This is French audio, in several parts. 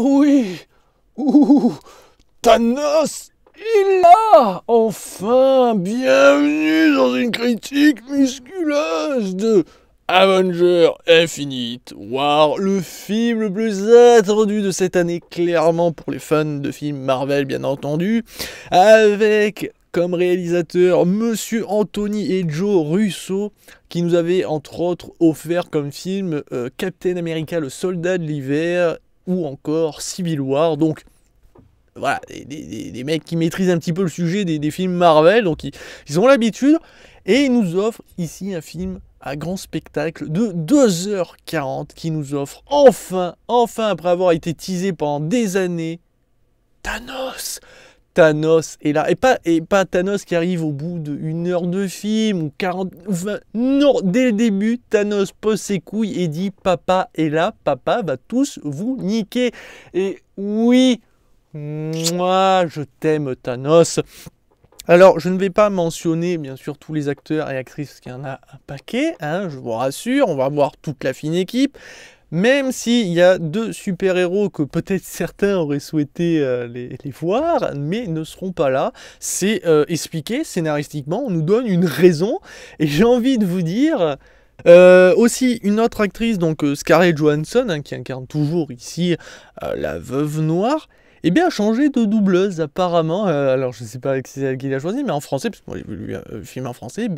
oui! Ouh! Thanos est là! Enfin! Bienvenue dans une critique musculeuse de Avengers Infinite War, le film le plus attendu de cette année, clairement pour les fans de films Marvel, bien entendu, avec comme réalisateur Monsieur Anthony et Joe Russo, qui nous avait entre autres offert comme film Captain America, le soldat de l'hiver, ou encore Civil War. Donc voilà, des mecs qui maîtrisent un petit peu le sujet des films Marvel, donc ils ont l'habitude, et ils nous offrent ici un film à grand spectacle de 2h40 qui nous offre enfin après avoir été teasé pendant des années, Thanos est là, et pas Thanos qui arrive au bout d'une heure de film ou 40, enfin, non, dès le début, Thanos pose ses couilles et dit papa est là, papa va tous vous niquer. Et oui, moi je t'aime Thanos. Alors je ne vais pas mentionner bien sûr tous les acteurs et actrices, parce qu'il y en a un paquet, hein, je vous rassure, on va voir toute la fine équipe. Même s'il y a deux super-héros que peut-être certains auraient souhaité les voir, mais ne seront pas là, c'est expliqué scénaristiquement, on nous donne une raison, et j'ai envie de vous dire... aussi une autre actrice, donc Scarlett Johansson, hein, qui incarne toujours ici la Veuve Noire, eh bien a changé de doubleuse apparemment, alors je sais pas qui c'est elle qui l'a choisi, mais en français, parce que moi j'ai vu le film en français,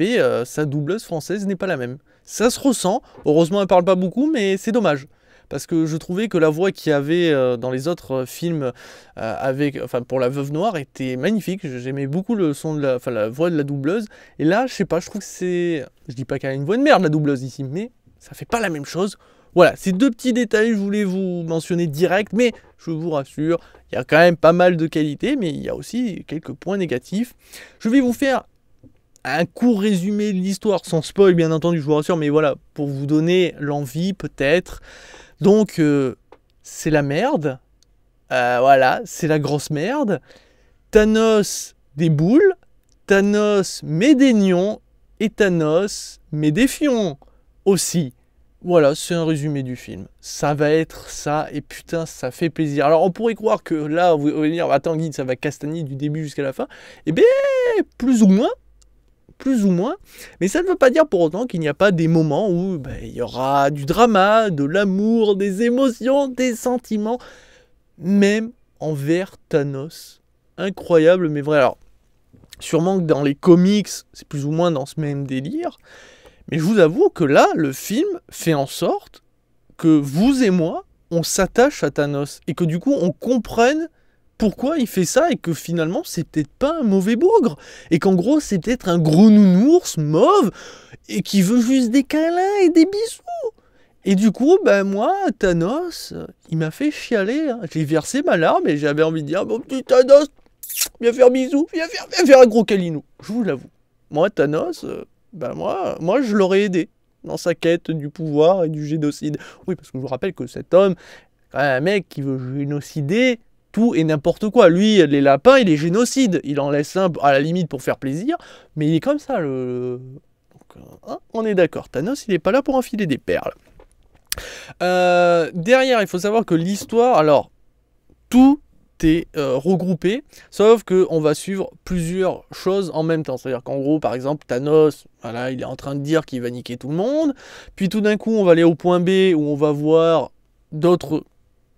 sa doubleuse française n'est pas la même. Ça se ressent, heureusement elle parle pas beaucoup, mais c'est dommage. Parce que je trouvais que la voix qu'il y avait dans les autres films pour la Veuve Noire était magnifique. J'aimais beaucoup le son de la voix de la doubleuse. Et là, je sais pas, je trouve que c'est... Je dis pas qu'elle a une voix de merde la doubleuse ici, mais ça fait pas la même chose. Voilà, ces deux petits détails, je voulais vous mentionner direct, mais je vous rassure, il y a quand même pas mal de qualités, mais il y a aussi quelques points négatifs. Je vais vous faire un court résumé de l'histoire, sans spoil bien entendu, je vous rassure, mais voilà, pour vous donner l'envie peut-être. Donc, c'est la merde, voilà, c'est la grosse merde. Thanos déboule, Thanos met des nions, et Thanos met des fions aussi. Voilà, c'est un résumé du film. Ça va être ça, et putain, ça fait plaisir. Alors, on pourrait croire que là, vous allez dire, attends, Guy, ça va castagner du début jusqu'à la fin. Eh bien, plus ou moins, mais ça ne veut pas dire pour autant qu'il n'y a pas des moments où il y aura du drama, de l'amour, des émotions, des sentiments, même envers Thanos. Incroyable, mais vrai. Alors, sûrement que dans les comics, c'est plus ou moins dans ce même délire, mais je vous avoue que là, le film fait en sorte que vous et moi, on s'attache à Thanos, et que du coup, on comprenne pourquoi il fait ça, et que finalement c'est peut-être pas un mauvais bougre, et qu'en gros c'est peut-être un gros nounours mauve et qui veut juste des câlins et des bisous. Et du coup, moi, Thanos, il m'a fait chialer, hein. J'ai versé ma larme et j'avais envie de dire, mon petit Thanos, viens faire bisous, viens faire un gros câlinou. Je vous l'avoue. Moi, Thanos, moi je l'aurais aidé dans sa quête du pouvoir et du génocide. Oui, parce que je vous rappelle que cet homme, quand même un mec qui veut génocider tout et n'importe quoi. Lui, les lapins, il est génocide. Il en laisse un à la limite pour faire plaisir, mais il est comme ça. Donc, hein, on est d'accord. Thanos, il n'est pas là pour enfiler des perles. Derrière, il faut savoir que l'histoire, alors, tout est regroupé, sauf qu'on va suivre plusieurs choses en même temps. C'est-à-dire qu'en gros, par exemple, Thanos, voilà, il est en train de dire qu'il va niquer tout le monde. Puis tout d'un coup, on va aller au point B où on va voir d'autres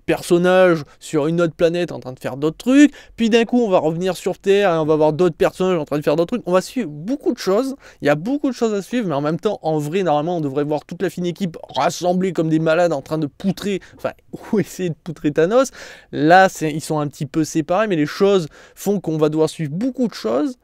personnages sur une autre planète en train de faire d'autres trucs, puis d'un coup on va revenir sur Terre et on va voir d'autres personnages en train de faire d'autres trucs. On va suivre beaucoup de choses, il y a beaucoup de choses à suivre, mais en même temps, en vrai, normalement on devrait voir toute la fine équipe rassemblée comme des malades en train de poutrer, ou essayer de poutrer Thanos. Là, ils sont un petit peu séparés, mais les choses font qu'on va devoir suivre beaucoup de choses.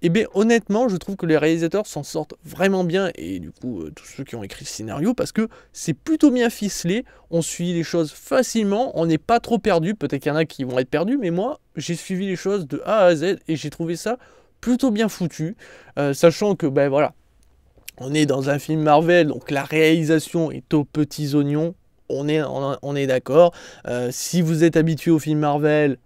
Et bien honnêtement, je trouve que les réalisateurs s'en sortent vraiment bien, et du coup tous ceux qui ont écrit le scénario, parce que c'est plutôt bien ficelé, on suit les choses facilement, on n'est pas trop perdu. Peut-être qu'il y en a qui vont être perdus, mais moi j'ai suivi les choses de A à Z et j'ai trouvé ça plutôt bien foutu, sachant que voilà, on est dans un film Marvel, donc la réalisation est aux petits oignons, on est d'accord. Si vous êtes habitué aux films Marvel,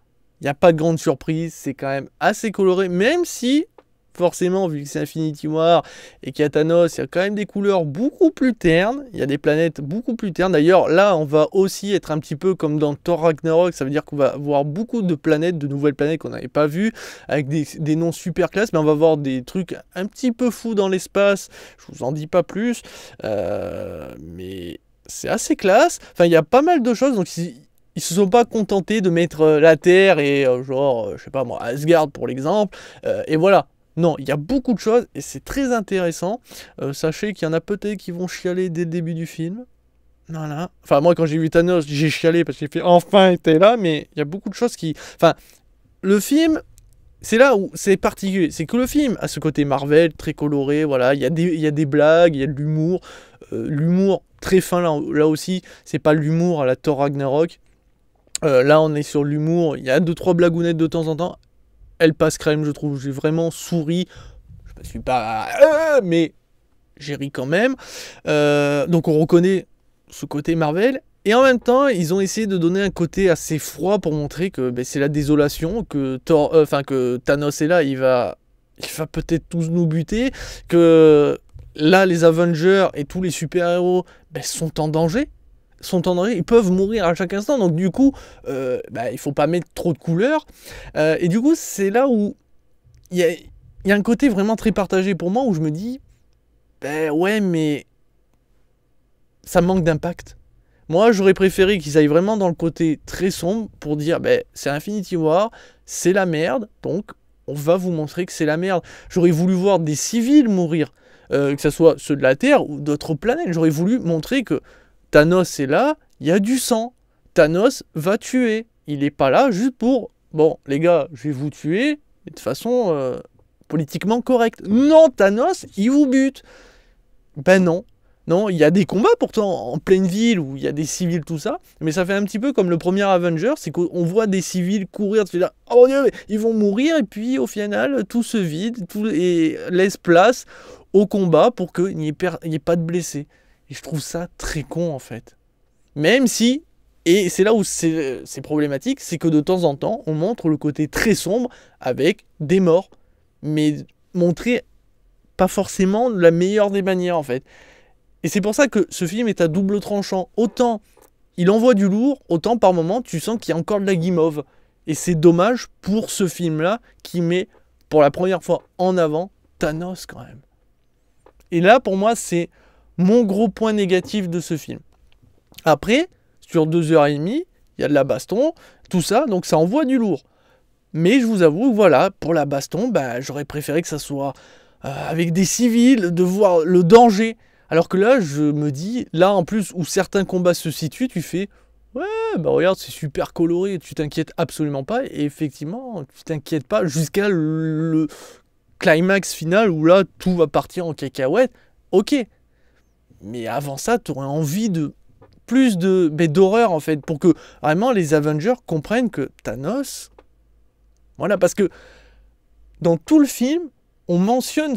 il n'y a pas de grande surprise, c'est quand même assez coloré, même si forcément, vu que c'est Infinity War et qu'il y a Thanos, il y a quand même des couleurs beaucoup plus ternes. Il y a des planètes beaucoup plus ternes. D'ailleurs, là, on va aussi être un petit peu comme dans Thor Ragnarok. Ça veut dire qu'on va voir beaucoup de planètes, de nouvelles planètes qu'on n'avait pas vues, avec des noms super classe. Mais on va voir des trucs un petit peu fous dans l'espace. Je vous en dis pas plus. Mais c'est assez classe. Enfin, il y a pas mal de choses. Donc, ils se sont pas contentés de mettre la Terre et je sais pas moi, Asgard pour l'exemple. Et voilà. Non, il y a beaucoup de choses et c'est très intéressant. Sachez qu'il y en a peut-être qui vont chialer dès le début du film. Voilà. Enfin, moi, quand j'ai vu Thanos, j'ai chialé parce qu'il fait enfin était là, mais il y a beaucoup de choses qui. Enfin, le film, c'est là où c'est particulier. C'est que le film a ce côté Marvel, très coloré, voilà. Il y a des blagues, il y a de l'humour. L'humour très fin là aussi. C'est pas l'humour à la Thor Ragnarok. Là, on est sur l'humour. Il y a 2-3 blagounettes de temps en temps. Elle passe crème, je trouve. J'ai vraiment souri. Je ne suis pas... mais j'ai ri quand même. Donc on reconnaît ce côté Marvel. Et en même temps, ils ont essayé de donner un côté assez froid pour montrer que c'est la désolation, que que Thanos est là, il va peut-être tous nous buter, que là, les Avengers et tous les super-héros sont en danger. Ils peuvent mourir à chaque instant, donc du coup, il faut pas mettre trop de couleurs. Et du coup, c'est là où il y a un côté vraiment très partagé pour moi, où je me dis, ouais, mais ça manque d'impact. Moi, j'aurais préféré qu'ils aillent vraiment dans le côté très sombre pour dire, c'est Infinity War, c'est la merde, donc on va vous montrer que c'est la merde. J'aurais voulu voir des civils mourir, que ce soit ceux de la Terre ou d'autres planètes. J'aurais voulu montrer que Thanos est là, il y a du sang. Thanos va tuer. Il n'est pas là juste pour... Bon, les gars, je vais vous tuer de façon politiquement correcte. Non, Thanos, il vous bute. Non. Non, il y a des combats pourtant en pleine ville où il y a des civils, tout ça. Mais ça fait un petit peu comme le premier Avenger, c'est qu'on voit des civils courir, tu fais là, oh mon Dieu, ils vont mourir. Et puis au final, tout se vide et laisse place au combat pour qu'il n'y ait pas de blessés. Et je trouve ça très con en fait. Même si, et c'est là où c'est problématique, c'est que de temps en temps, on montre le côté très sombre avec des morts. Mais montrer pas forcément la meilleure des manières en fait. Et c'est pour ça que ce film est à double tranchant. Autant il envoie du lourd, autant par moment tu sens qu'il y a encore de la guimauve. Et c'est dommage pour ce film-là qui met pour la première fois en avant Thanos quand même. Et là pour moi c'est mon gros point négatif de ce film. Après, sur 2h30, il y a de la baston, tout ça, donc ça envoie du lourd. Mais je vous avoue, voilà, pour la baston, j'aurais préféré que ça soit avec des civils, de voir le danger. Alors que là, je me dis, là en plus où certains combats se situent, tu fais, ouais, regarde, c'est super coloré, tu t'inquiètes absolument pas. Et effectivement, tu t'inquiètes pas jusqu'à le climax final où là, tout va partir en cacahuète. Ok. Mais avant ça, tu aurais envie de plus d'horreur en fait, pour que vraiment les Avengers comprennent que Thanos... Voilà, parce que dans tout le film, on mentionne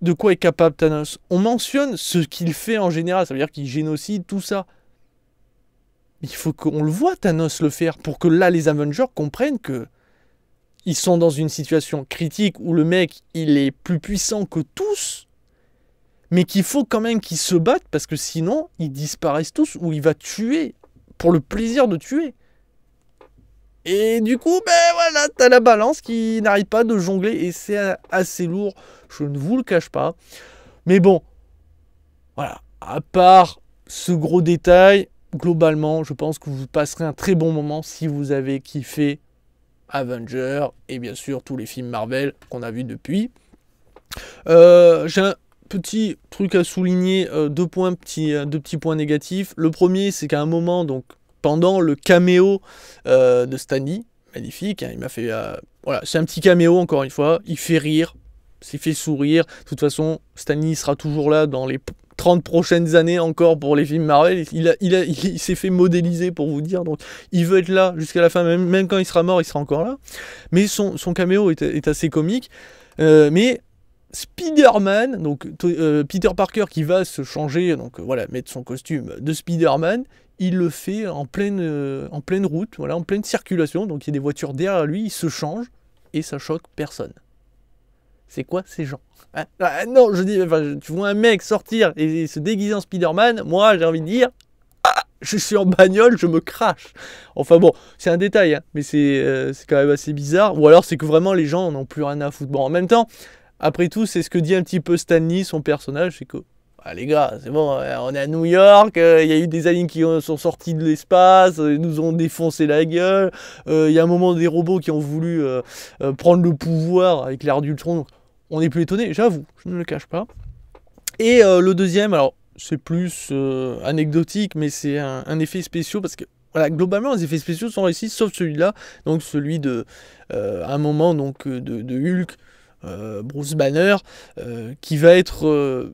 de quoi est capable Thanos. On mentionne ce qu'il fait en général, ça veut dire qu'il génocide, tout ça. Il faut qu'on le voit Thanos le faire, pour que là les Avengers comprennent que ils sont dans une situation critique où le mec, il est plus puissant que tous, mais qu'il faut quand même qu'ils se battent, parce que sinon, ils disparaissent tous, ou il va tuer, pour le plaisir de tuer. Et du coup, voilà, t'as la balance qui n'arrête pas de jongler, et c'est assez lourd, je ne vous le cache pas. Mais bon, voilà, à part ce gros détail, globalement, je pense que vous passerez un très bon moment si vous avez kiffé Avengers, et bien sûr tous les films Marvel qu'on a vus depuis. J'ai un petit truc à souligner, deux petits points négatifs. Le premier, c'est qu'à un moment, donc pendant le caméo de Stan Lee, magnifique, hein, il m'a fait... voilà, c'est un petit caméo, encore une fois, il fait rire, il fait sourire. De toute façon, Stan Lee sera toujours là dans les 30 prochaines années encore pour les films Marvel. Il s'est fait modéliser, pour vous dire, donc il veut être là jusqu'à la fin, même quand il sera mort, il sera encore là. Mais son caméo est assez comique. Mais Spider-Man, donc Peter Parker qui va se changer, donc voilà, mettre son costume de Spider-Man, il le fait en pleine route, voilà, en pleine circulation, donc il y a des voitures derrière lui, il se change et ça choque personne. C'est quoi ces gens? Hein? Ah, non, je dis, enfin, tu vois un mec sortir et se déguiser en Spider-Man, moi j'ai envie de dire, je suis en bagnole, je me crache. Enfin bon, c'est un détail, hein, mais c'est quand même assez bizarre. Ou alors c'est que vraiment les gens n'ont plus rien à foutre. Bon, en même temps, après tout, c'est ce que dit un petit peu Stan Lee, son personnage, c'est que ah, les gars, c'est bon, on est à New York, il y a eu des aliens qui sont sortis de l'espace, ils nous ont défoncé la gueule, il y a un moment des robots qui ont voulu prendre le pouvoir avec l'ère d'Ultron, donc on n'est plus étonné, j'avoue, je ne le cache pas. Et le deuxième, alors c'est plus anecdotique, mais c'est un effet spécial, parce que voilà, globalement les effets spéciaux sont réussis, sauf celui-là, donc celui de un moment donc de Hulk, Bruce Banner, qui va être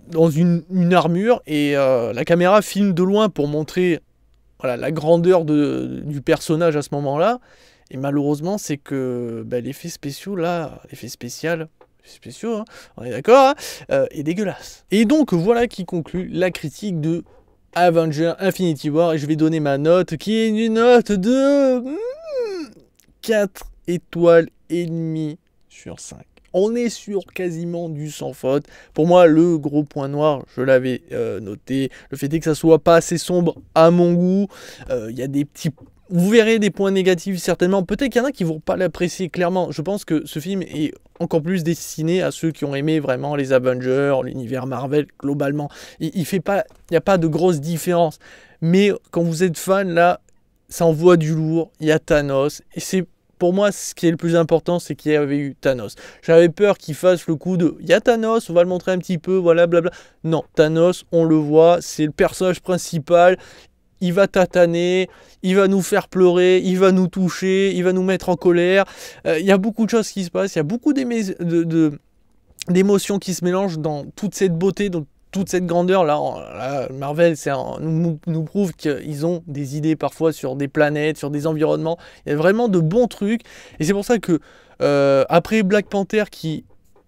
dans une armure et la caméra filme de loin pour montrer voilà, la grandeur du personnage à ce moment-là. Et malheureusement, c'est que bah, l'effet spécial, là, l'effet spécial, spéciaux, hein, on est d'accord, hein, est dégueulasse. Et donc voilà qui conclut la critique de Avengers Infinity War. Et je vais donner ma note, qui est une note de 4 étoiles et demie sur 5. On est sur quasiment du sans faute. Pour moi, le gros point noir, je l'avais noté. Le fait est que ça soit pas assez sombre à mon goût. Il y a des petits... Vous verrez des points négatifs certainement. Peut-être qu'il y en a qui ne vont pas l'apprécier clairement. Je pense que ce film est encore plus destiné à ceux qui ont aimé vraiment les Avengers, l'univers Marvel globalement. Il n'y a pas de grosse différence. Mais quand vous êtes fan, là, ça envoie du lourd. Il y a Thanos. Et c'est... Pour moi, ce qui est le plus important, c'est qu'il y avait eu Thanos. J'avais peur qu'il fasse le coup de « Il y a Thanos, on va le montrer un petit peu, voilà, blabla. » Non, Thanos, on le voit, c'est le personnage principal. Il va tataner, il va nous faire pleurer, il va nous toucher, il va nous mettre en colère. Il y a beaucoup de choses qui se passent, il y a beaucoup d'émotions qui se mélangent dans toute cette beauté, dans toute cette grandeur. Là Marvel nous prouve qu'ils ont des idées parfois sur des planètes, sur des environnements. Il y a vraiment de bons trucs. Et c'est pour ça que après Black Panther, qui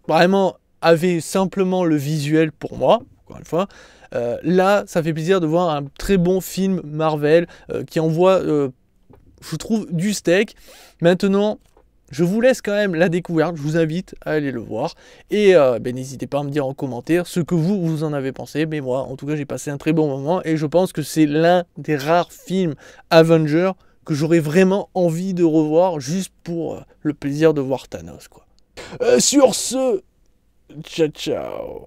vraiment avait simplement le visuel pour moi, encore une fois, là ça fait plaisir de voir un très bon film Marvel qui envoie, je trouve, du steak. Maintenant, je vous laisse quand même la découverte, je vous invite à aller le voir. Et n'hésitez pas à me dire en commentaire ce que vous en avez pensé. Mais moi, en tout cas, j'ai passé un très bon moment. Et je pense que c'est l'un des rares films Avengers que j'aurais vraiment envie de revoir juste pour le plaisir de voir Thanos, quoi. Sur ce, ciao ciao.